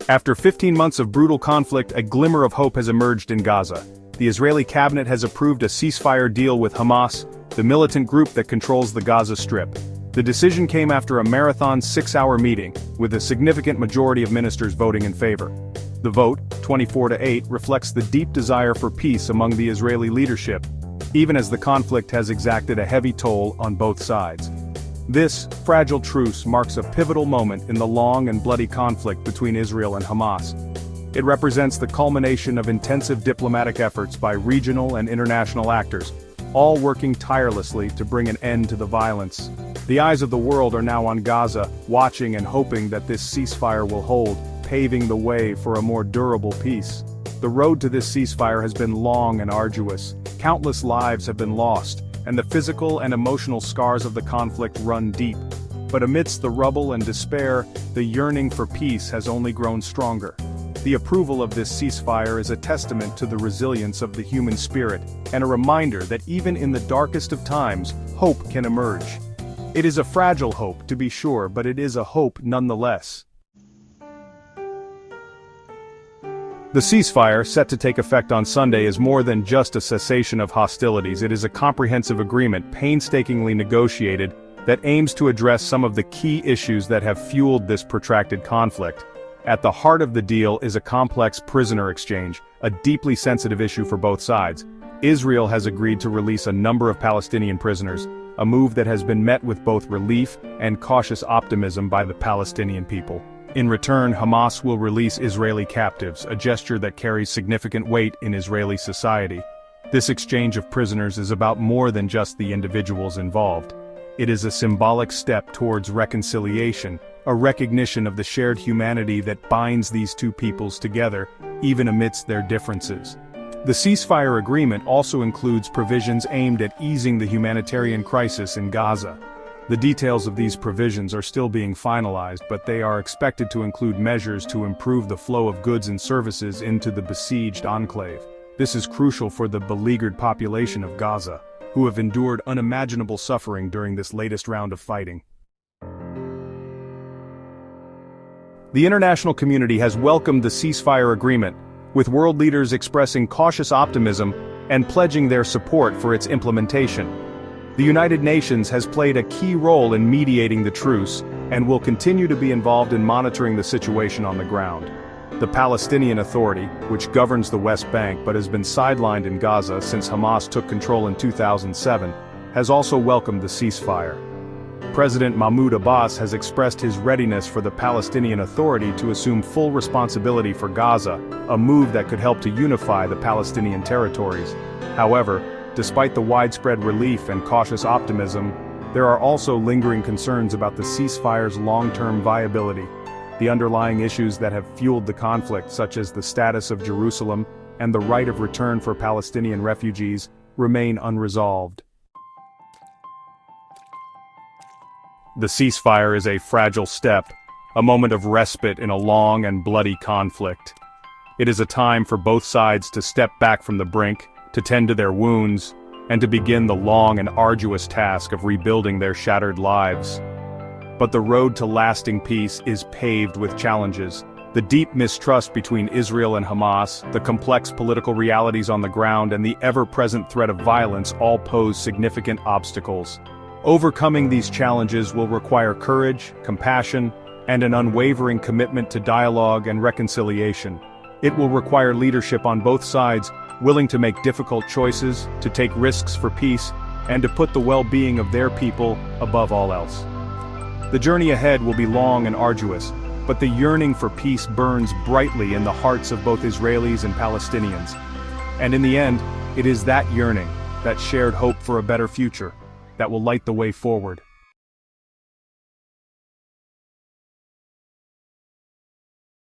After 15 months of brutal conflict, a glimmer of hope has emerged in Gaza. The Israeli cabinet has approved a ceasefire deal with Hamas, the militant group that controls the Gaza Strip. The decision came after a marathon 6-hour meeting, with a significant majority of ministers voting in favor. The vote, 24-8, reflects the deep desire for peace among the Israeli leadership, even as the conflict has exacted a heavy toll on both sides. This fragile truce marks a pivotal moment in the long and bloody conflict between Israel and Hamas. It represents the culmination of intensive diplomatic efforts by regional and international actors, all working tirelessly to bring an end to the violence. The eyes of the world are now on Gaza, watching and hoping that this ceasefire will hold, paving the way for a more durable peace. The road to this ceasefire has been long and arduous. Countless lives have been lost, and the physical and emotional scars of the conflict run deep. But amidst the rubble and despair, the yearning for peace has only grown stronger. The approval of this ceasefire is a testament to the resilience of the human spirit, and a reminder that even in the darkest of times, hope can emerge. It is a fragile hope, to be sure, but it is a hope nonetheless. The ceasefire, set to take effect on Sunday, is more than just a cessation of hostilities. It is a comprehensive agreement, painstakingly negotiated, that aims to address some of the key issues that have fueled this protracted conflict. At the heart of the deal is a complex prisoner exchange, a deeply sensitive issue for both sides. Israel has agreed to release a number of Palestinian prisoners, a move that has been met with both relief and cautious optimism by the Palestinian people. In return, Hamas will release Israeli captives, a gesture that carries significant weight in Israeli society. This exchange of prisoners is about more than just the individuals involved. It is a symbolic step towards reconciliation, a recognition of the shared humanity that binds these two peoples together, even amidst their differences. The ceasefire agreement also includes provisions aimed at easing the humanitarian crisis in Gaza. The details of these provisions are still being finalized, but they are expected to include measures to improve the flow of goods and services into the besieged enclave. This is crucial for the beleaguered population of Gaza, who have endured unimaginable suffering during this latest round of fighting. The international community has welcomed the ceasefire agreement, with world leaders expressing cautious optimism and pledging their support for its implementation. The United Nations has played a key role in mediating the truce, and will continue to be involved in monitoring the situation on the ground. The Palestinian Authority, which governs the West Bank but has been sidelined in Gaza since Hamas took control in 2007, has also welcomed the ceasefire. President Mahmoud Abbas has expressed his readiness for the Palestinian Authority to assume full responsibility for Gaza, a move that could help to unify the Palestinian territories. However, despite the widespread relief and cautious optimism, there are also lingering concerns about the ceasefire's long-term viability. The underlying issues that have fueled the conflict, such as the status of Jerusalem and the right of return for Palestinian refugees, remain unresolved. The ceasefire is a fragile step, a moment of respite in a long and bloody conflict. It is a time for both sides to step back from the brink, to tend to their wounds, and to begin the long and arduous task of rebuilding their shattered lives. But the road to lasting peace is paved with challenges. The deep mistrust between Israel and Hamas, the complex political realities on the ground, and the ever-present threat of violence all pose significant obstacles. Overcoming these challenges will require courage, compassion, and an unwavering commitment to dialogue and reconciliation. It will require leadership on both sides, willing to make difficult choices, to take risks for peace, and to put the well-being of their people above all else. The journey ahead will be long and arduous, but the yearning for peace burns brightly in the hearts of both Israelis and Palestinians. And in the end, it is that yearning, that shared hope for a better future, that will light the way forward.